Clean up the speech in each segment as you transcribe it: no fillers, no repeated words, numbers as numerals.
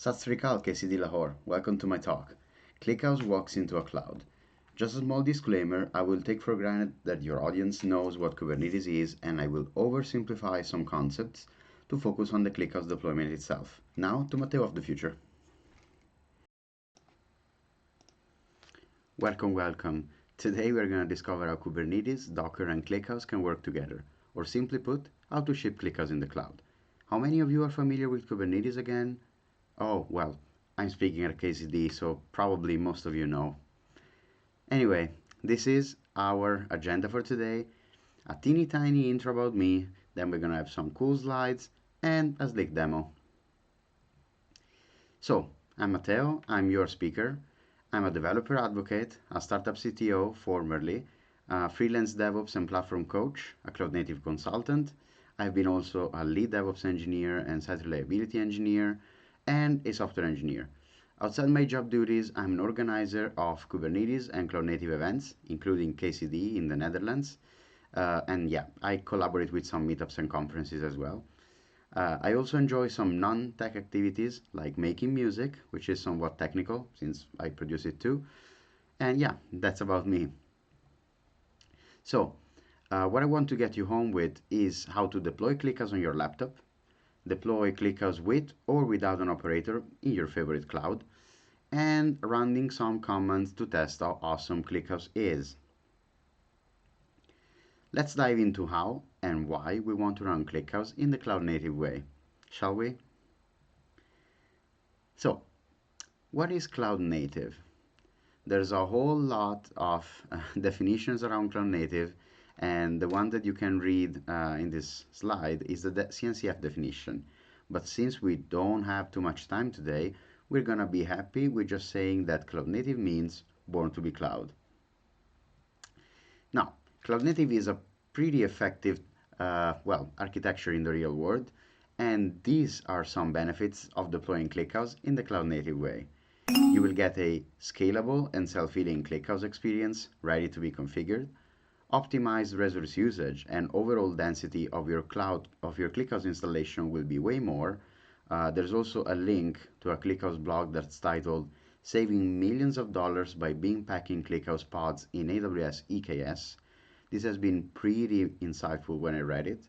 Sat Sri Akal, KCD Lahore. Welcome to my talk. ClickHouse walks into a cloud. Just a small disclaimer, I will take for granted that your audience knows what Kubernetes is, and I will oversimplify some concepts to focus on the ClickHouse deployment itself. Now to Matteo of the future. Welcome. Today we're going to discover how Kubernetes, Docker, and ClickHouse can work together, or simply put, how to ship ClickHouse in the cloud. How many of you are familiar with Kubernetes again? Oh, well, I'm speaking at KCD, so probably most of you know. Anyway, this is our agenda for today. A teeny tiny intro about me, then we're gonna have some cool slides and a slick demo. So, I'm Matteo, I'm your speaker. I'm a developer advocate, a startup CTO formerly, a freelance DevOps and platform coach, a cloud native consultant. I've been also a lead DevOps engineer and site reliability engineer, and a software engineer. Outside my job duties, I'm an organizer of Kubernetes and cloud native events, including KCD in the Netherlands. And yeah, I collaborate with some meetups and conferences as well. I also enjoy some non-tech activities like making music, which is somewhat technical since I produce it too. And yeah, that's about me. So, what I want to get you home with is how to deploy ClickHouse on your laptop, deploy ClickHouse with or without an operator in your favorite cloud, and running some commands to test how awesome ClickHouse is. Let's dive into how and why we want to run ClickHouse in the cloud native way, shall we? So, what is cloud native? There's a whole lot of definitions around cloud native, and the one that you can read in this slide is the CNCF definition. But since we don't have too much time today, we're gonna be happy with just saying that cloud native means born to be cloud. Now, cloud native is a pretty effective, architecture in the real world, and these are some benefits of deploying ClickHouse in the cloud native way. You will get a scalable and self-healing ClickHouse experience ready to be configured, optimized resource usage, and overall density of your ClickHouse installation will be way more. There's also a link to a ClickHouse blog that's titled Saving Millions of Dollars by Being Packing ClickHouse Pods in AWS EKS. This has been pretty insightful when I read it.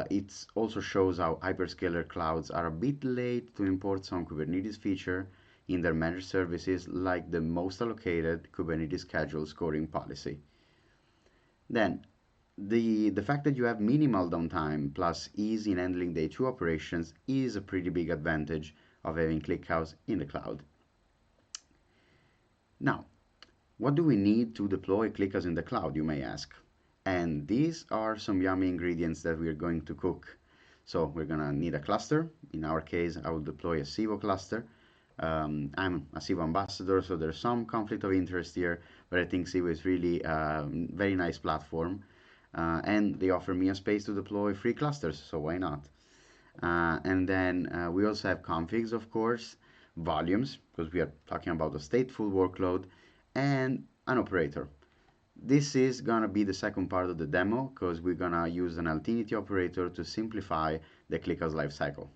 It also shows how hyperscaler clouds are a bit late to import some Kubernetes feature in their managed services, like the most allocated Kubernetes schedule scoring policy. Then, the fact that you have minimal downtime plus ease in handling day two operations is a pretty big advantage of having ClickHouse in the cloud. Now, what do we need to deploy ClickHouse in the cloud, you may ask? And these are some yummy ingredients that we're going to cook. So we're gonna need a cluster. In our case, I will deploy a Civo cluster. I'm a Civo ambassador, so there's some conflict of interest here, but I think Civo is really a very nice platform. And they offer me a space to deploy free clusters, so why not? And then we also have configs, of course, volumes, because we are talking about a stateful workload, and an operator. This is gonna be the second part of the demo, because we're gonna use an Altinity operator to simplify the ClickHouse lifecycle.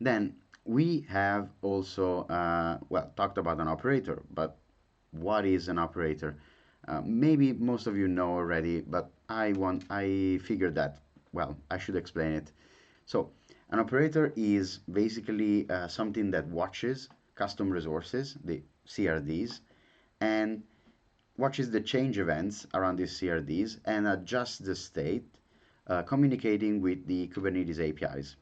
Then we have also, talked about an operator, but what is an operator? Maybe most of you know already, but I figured that, I should explain it. So an operator is basically something that watches custom resources, the CRDs, and watches the change events around these CRDs and adjusts the state, communicating with the Kubernetes APIs.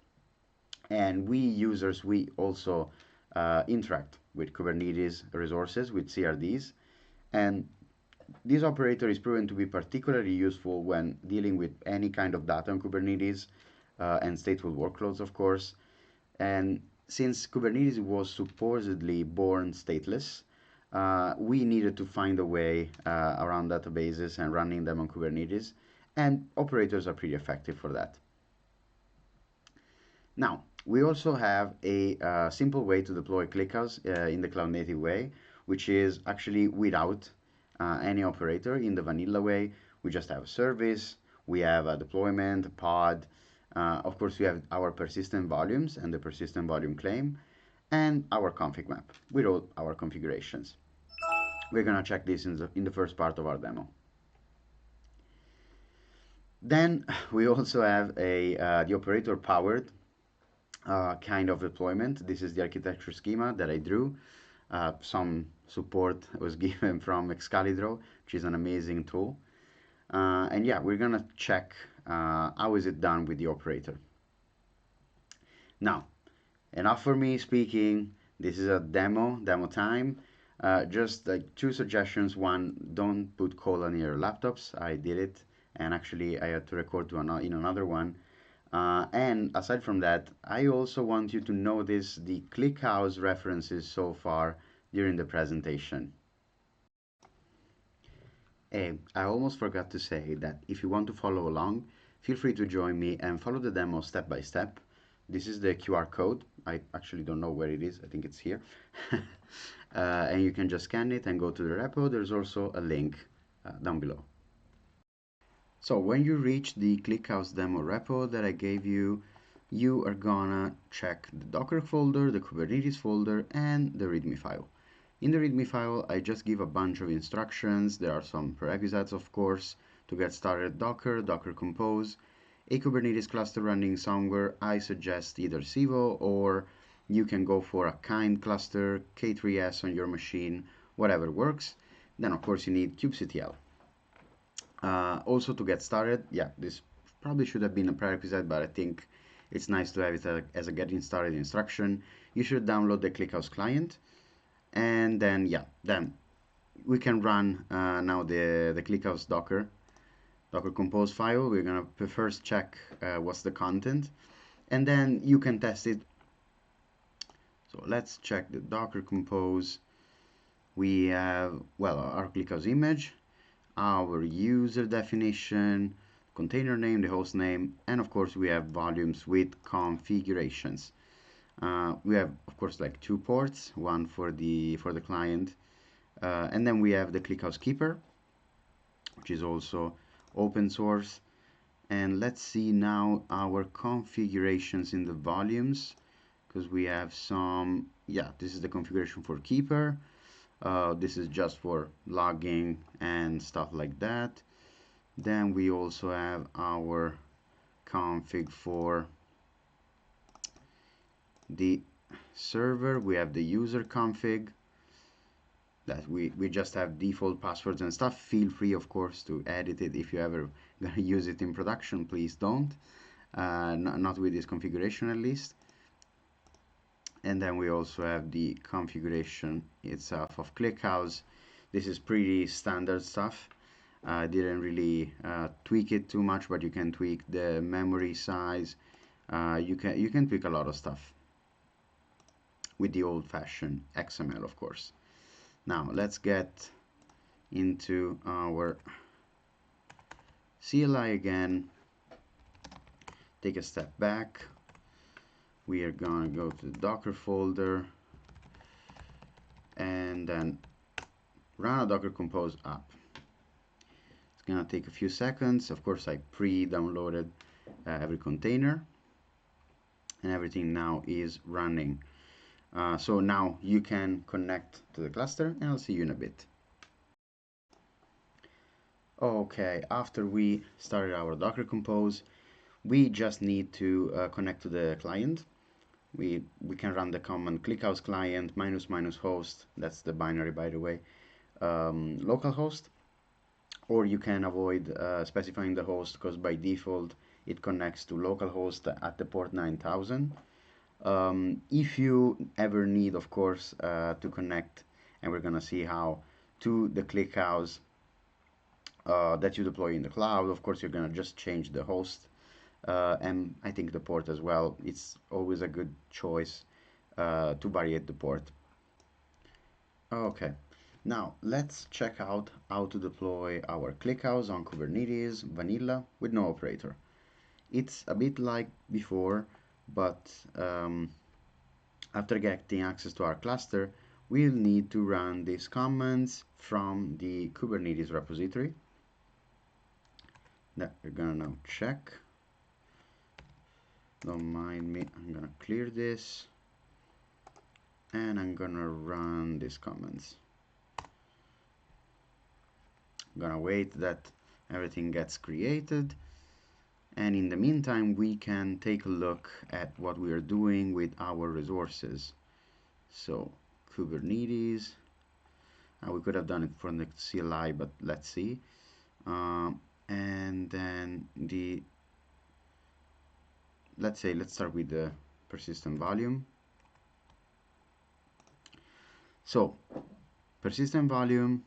And we users, we also interact with Kubernetes resources, with CRDs, and this operator is proven to be particularly useful when dealing with any kind of data on Kubernetes and stateful workloads, of course. And since Kubernetes was supposedly born stateless, we needed to find a way around databases and running them on Kubernetes, and operators are pretty effective for that. Now, we also have a simple way to deploy ClickHouse in the cloud native way, which is actually without any operator in the vanilla way. We just have a service, we have a deployment, a pod, Of course, we have our persistent volumes and the persistent volume claim, and our config map with all our configurations. We're gonna check this in the first part of our demo. Then we also have the operator powered kind of deployment. This is the architecture schema that I drew. Some support was given from Excalibur, which is an amazing tool. And yeah, we're gonna check how is it done with the operator. Now, enough for me speaking. This is a demo time. Just like two suggestions. One, don't put cola near laptops. I did it, and actually I had to record in another one. And aside from that, I also want you to notice the ClickHouse references so far during the presentation. Hey, I almost forgot to say that if you want to follow along, feel free to join me and follow the demo step by step. This is the QR code. I actually don't know where it is. I think it's here. And you can just scan it and go to the repo. There's also a link down below. So when you reach the ClickHouse demo repo that I gave you, you are gonna check the Docker folder, the Kubernetes folder, and the README file. In the README file, I just give a bunch of instructions. There are some prerequisites, of course, to get started. Docker Compose, a Kubernetes cluster running somewhere. I suggest either Civo, or you can go for a kind cluster, K3s on your machine, whatever works. Then, of course, you need kubectl. Also, to get started, yeah, this probably should have been a prerequisite, but I think it's nice to have it as a getting started instruction. You should download the ClickHouse client. And then yeah, then we can run now the ClickHouse Docker Compose file. We're gonna first check what's the content, and then you can test it. So let's check the Docker Compose. We have, well, our ClickHouse image, our user definition, container name, the host name, and of course we have volumes with configurations. We have, of course, like two ports, one for the client, and then we have the ClickHouse Keeper, which is also open source. And let's see now our configurations in the volumes, because we have some. Yeah, this is the configuration for Keeper. This is just for logging and stuff like that. Then we also have our config for the server. We have the user config that we just have default passwords and stuff. Feel free, of course, to edit it if you ever gonna use it in production. Please don't, not with this configuration at least. And then we also have the configuration itself of ClickHouse. This is pretty standard stuff. I didn't really tweak it too much, but you can tweak the memory size. You can tweak a lot of stuff with the old-fashioned XML, of course. Now let's get into our CLI again. Take a step back. We are gonna go to the Docker folder and then run a Docker Compose app. It's gonna take a few seconds. Of course, I pre-downloaded every container, and everything now is running. So now you can connect to the cluster, and I'll see you in a bit. Okay, after we started our Docker Compose, we just need to connect to the client. We can run the command ClickHouse client -- host. That's the binary, by the way, localhost. Or you can avoid specifying the host, because by default it connects to localhost at the port 9000. If you ever need, of course, to connect, and we're gonna see how, to the ClickHouse that you deploy in the cloud, of course you're gonna just change the host, and I think the port as well. It's always a good choice to variate the port. Okay, now let's check out how to deploy our ClickHouse on Kubernetes vanilla with no operator. It's a bit like before, but after getting access to our cluster, we'll need to run these commands from the Kubernetes repository that we're gonna now check. Don't mind me, I'm gonna clear this and I'm gonna run these comments. I'm gonna wait that everything gets created, and in the meantime we can take a look at what we are doing with our resources. So Kubernetes, we could have done it from the CLI, but let's see. And then let's start with the persistent volume. So persistent volume,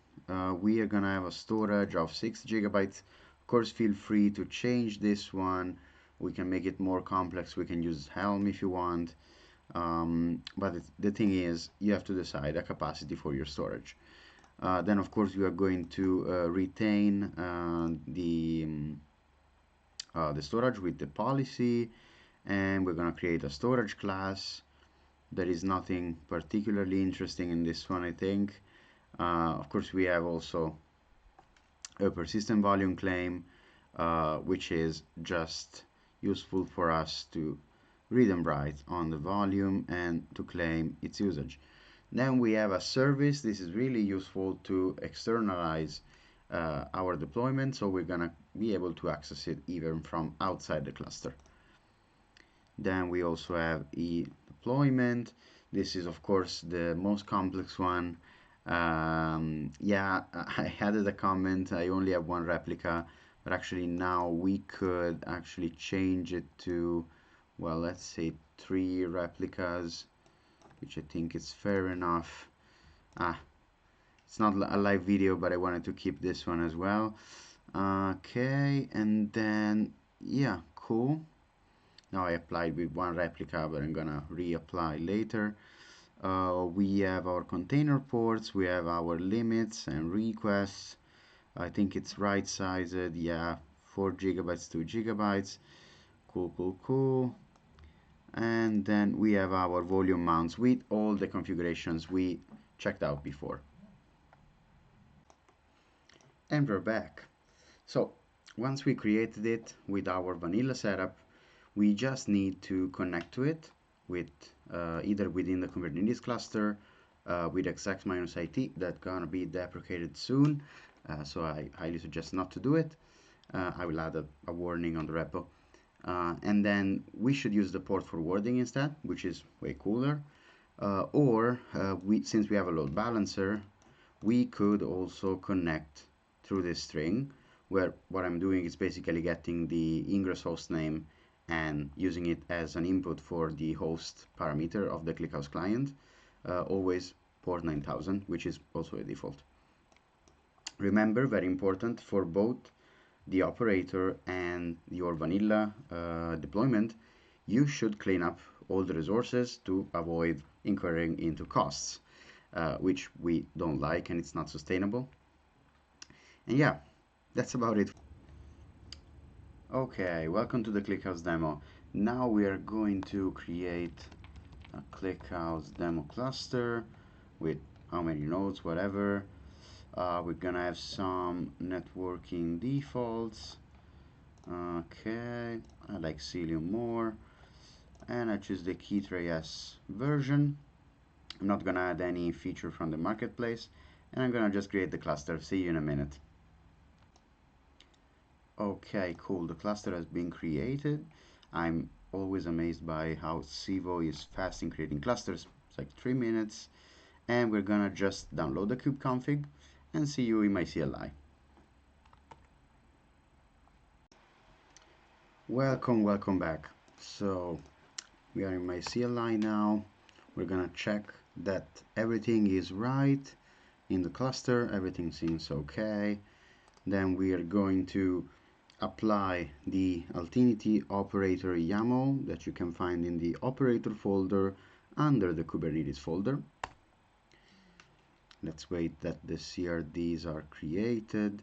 we are gonna have a storage of 6 gigabytes. Of course, feel free to change this one. We can make it more complex. We can use Helm if you want. But the thing is, you have to decide a capacity for your storage. Then, of course, you are going to retain the storage with the policy, and we're going to create a storage class. There is nothing particularly interesting in this one, I think. Of course, we have also a persistent volume claim, which is just useful for us to read and write on the volume and to claim its usage. Then we have a service. This is really useful to externalize our deployment, so we're gonna be able to access it even from outside the cluster. Then we also have a deployment. This is of course the most complex one. Yeah, I added a comment, I only have one replica, but actually now we could actually change it to, well, let's say 3 replicas, which I think is fair enough. It's not a live video, but I wanted to keep this one as well. Okay, and then, yeah, cool. Now I applied with 1 replica, but I'm gonna reapply later. We have our container ports, we have our limits and requests. I think it's right sized, yeah, 4 gigabytes, 2 gigabytes. Cool. And then we have our volume mounts with all the configurations we checked out before. And we're back. So once we created it with our vanilla setup, we just need to connect to it with either within the Kubernetes cluster with exec-it that's gonna be deprecated soon, so I highly suggest not to do it. I will add a warning on the repo. And then we should use the port forwarding instead, which is way cooler. Since we have a load balancer, we could also connect through this string, where what I'm doing is basically getting the ingress host name and using it as an input for the host parameter of the ClickHouse client, always port 9000, which is also a default. Remember, very important for both the operator and your vanilla deployment, you should clean up all the resources to avoid incurring into costs, which we don't like and it's not sustainable. And yeah, that's about it. Okay, welcome to the ClickHouse demo. Now we are going to create a ClickHouse demo cluster with how many nodes, whatever. We're gonna have some networking defaults. Okay, I like Cilium more, and I choose the Key3S version. I'm not gonna add any feature from the marketplace, and I'm gonna just create the cluster. See you in a minute. Okay, cool. The cluster has been created. I'm always amazed by how Civo is fast in creating clusters. It's like 3 minutes. And we're gonna just download the kubeconfig and see you in my CLI. Welcome back. So we are in my CLI now. We're gonna check that everything is right in the cluster. Everything seems okay. Then we are going to apply the Altinity operator YAML that you can find in the operator folder under the Kubernetes folder. Let's wait that the CRDs are created.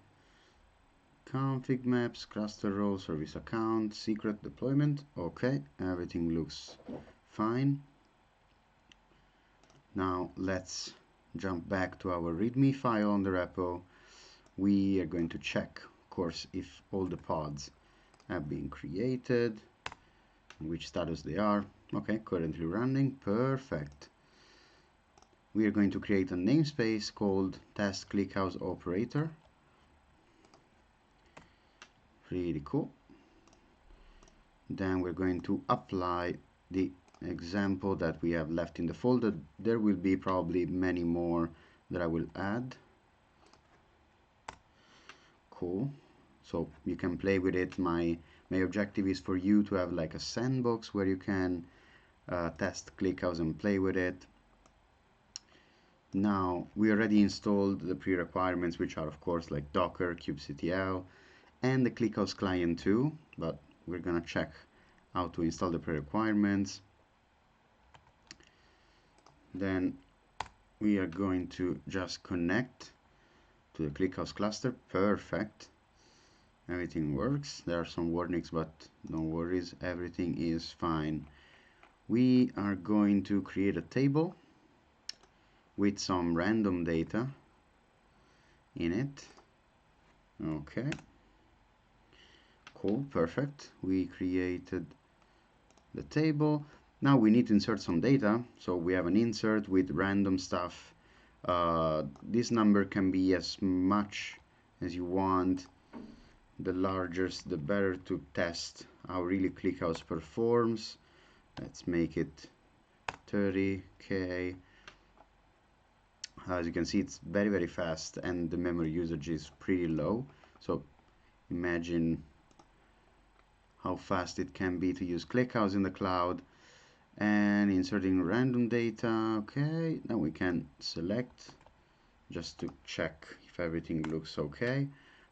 Config maps, cluster role, service account, secret deployment. Okay, everything looks fine. Now let's jump back to our README file on the repo. We are going to check, of course, if all the pods have been created. which status they are. Okay, currently running. Perfect. We are going to create a namespace called test ClickHouse operator. Pretty cool. Then we're going to apply the example that we have left in the folder. There will be probably many more that I will add. Cool. So you can play with it. My objective is for you to have like a sandbox where you can test ClickHouse and play with it. Now we already installed the pre-requirements, which are of course like Docker, kubectl, and the ClickHouse client too, but we're gonna check how to install the pre-requirements. Then we are going to just connect to the ClickHouse cluster. Perfect. Everything works. There are some warnings, but no worries, everything is fine. We are going to create a table with some random data in it. Okay, cool, perfect. We created the table. Now we need to insert some data, so we have an insert with random stuff. This number can be as much as you want. The larger the better to test how really ClickHouse performs. Let's make it 30k. As you can see, it's very fast and the memory usage is pretty low. So imagine how fast it can be to use ClickHouse in the cloud. And inserting random data. Okay, now we can select just to check if everything looks okay.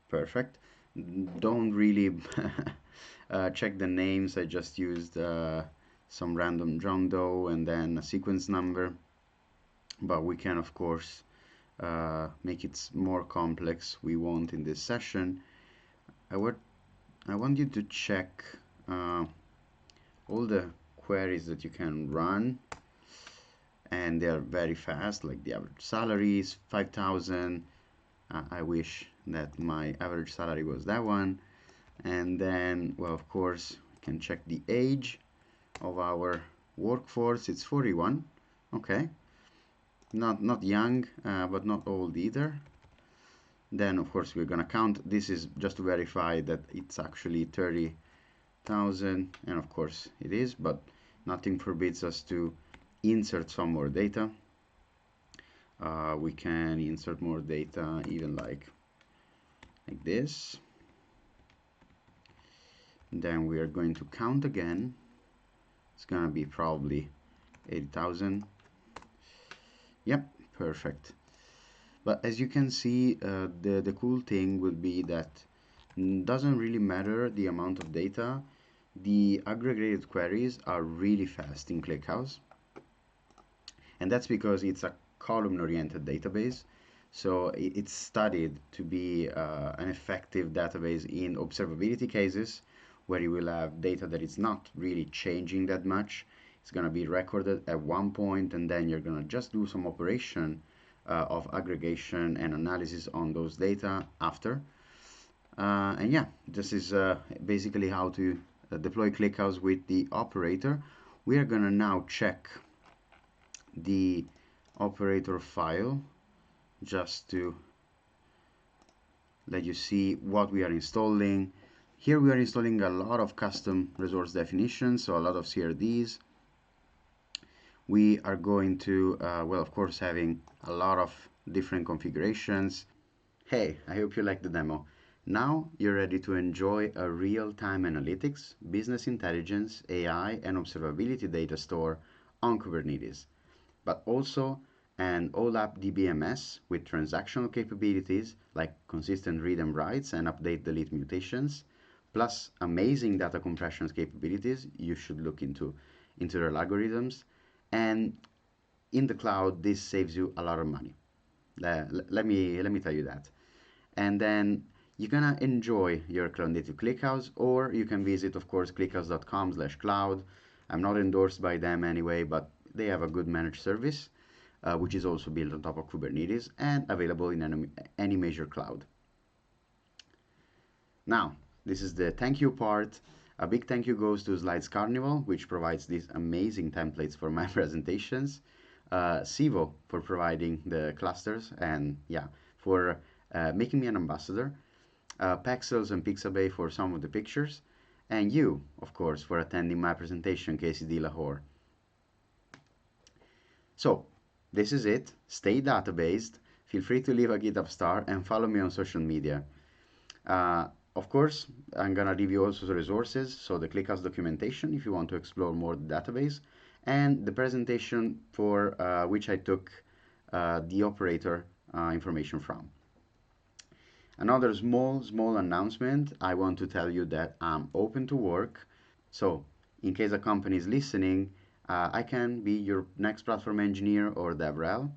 Perfect. Don't really check the names. I just used some random John Doe and then a sequence number, but we can of course make it more complex. We won't in this session. I want you to check all the queries that you can run, and they are very fast. Like the average salary is 5,000. I wish that my average salary was that one. And then, well, of course, we can check the age of our workforce. It's 41. Okay, not young, but not old either. Then, of course, we're gonna count. This is just to verify that it's actually 30,000, and of course it is, but nothing forbids us to insert some more data. We can insert more data even like this. Then we are going to count again. It's gonna be probably 80,000. Yep, perfect. But as you can see, the cool thing will be that doesn't really matter the amount of data. The aggregated queries are really fast in ClickHouse, and that's because it's a column-oriented database. So it's studied to be an effective database in observability cases, where you will have data that is not really changing that much. It's going to be recorded at one point, and then you're going to just do some operation of aggregation and analysis on those data after. And yeah, this is basically how to deploy ClickHouse with the operator. We are going to now check the operator file just to let you see what we are installing. Here we are installing a lot of custom resource definitions, so a lot of CRDs. We are going to, well, of course, having a lot of different configurations. Hey, I hope you liked the demo. Now you're ready to enjoy a real-time analytics, business intelligence, AI, and observability data store on Kubernetes, but also an OLAP DBMS with transactional capabilities like consistent read and writes and update delete mutations, plus amazing data compression capabilities. You should look into their algorithms, and in the cloud this saves you a lot of money. Let me tell you that. And then you're gonna enjoy your cloud native ClickHouse, or you can visit, of course, clickhouse.com/cloud. I'm not endorsed by them anyway, but they have a good managed service, which is also built on top of Kubernetes and available in any major cloud. Now, this is the thank you part. A big thank you goes to Slides Carnival, which provides these amazing templates for my presentations. Sivo for providing the clusters and yeah, for making me an ambassador. Pexels and Pixabay for some of the pictures. And you, of course, for attending my presentation, KCD Lahore. So, this is it. Stay databased. Feel free to leave a GitHub star and follow me on social media. Of course, I'm gonna give you also the resources, so the ClickHouse documentation if you want to explore more the database, and the presentation for which I took the operator information from. Another small announcement, I want to tell you that I'm open to work. So, in case a company is listening, I can be your next platform engineer or DevRel.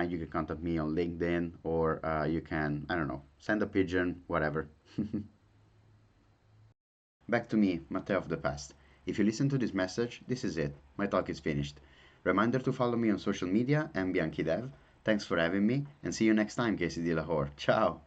You can contact me on LinkedIn or you can, I don't know, send a pigeon, whatever. Back to me, Matteo of the past. If you listen to this message, this is it. My talk is finished. Reminder to follow me on social media and Bianchi Dev. Thanks for having me and see you next time, KCD Lahore. Ciao!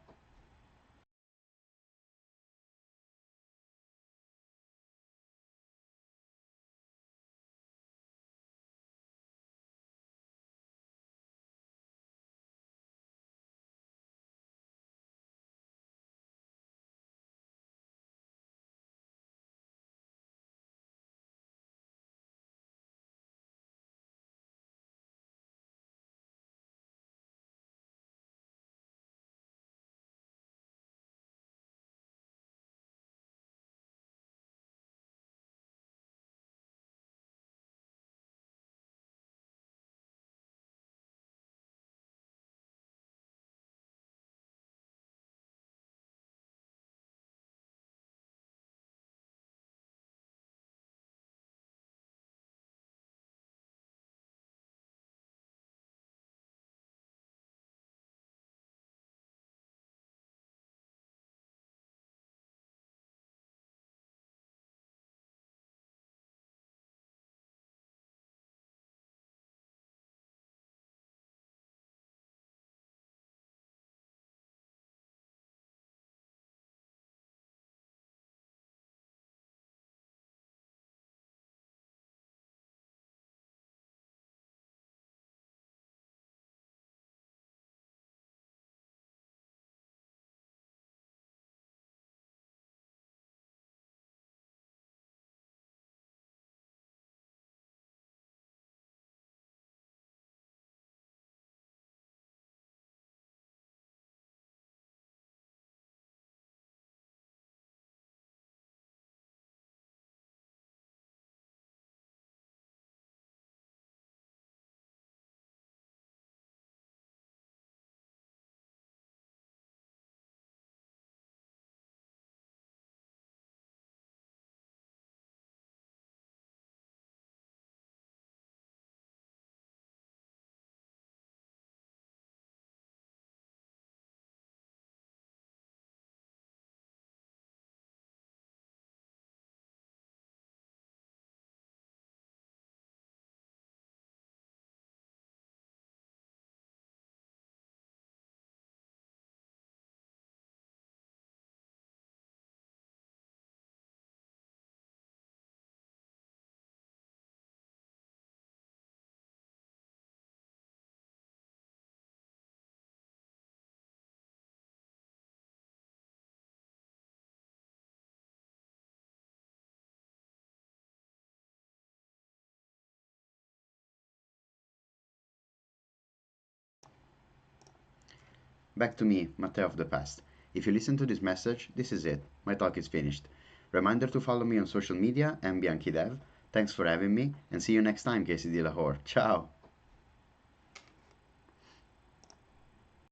Back to me, Matteo of the past. If you listen to this message, this is it. My talk is finished. Reminder to follow me on social media and Bianchi Dev. Thanks for having me and see you next time, KCD Lahore. Ciao!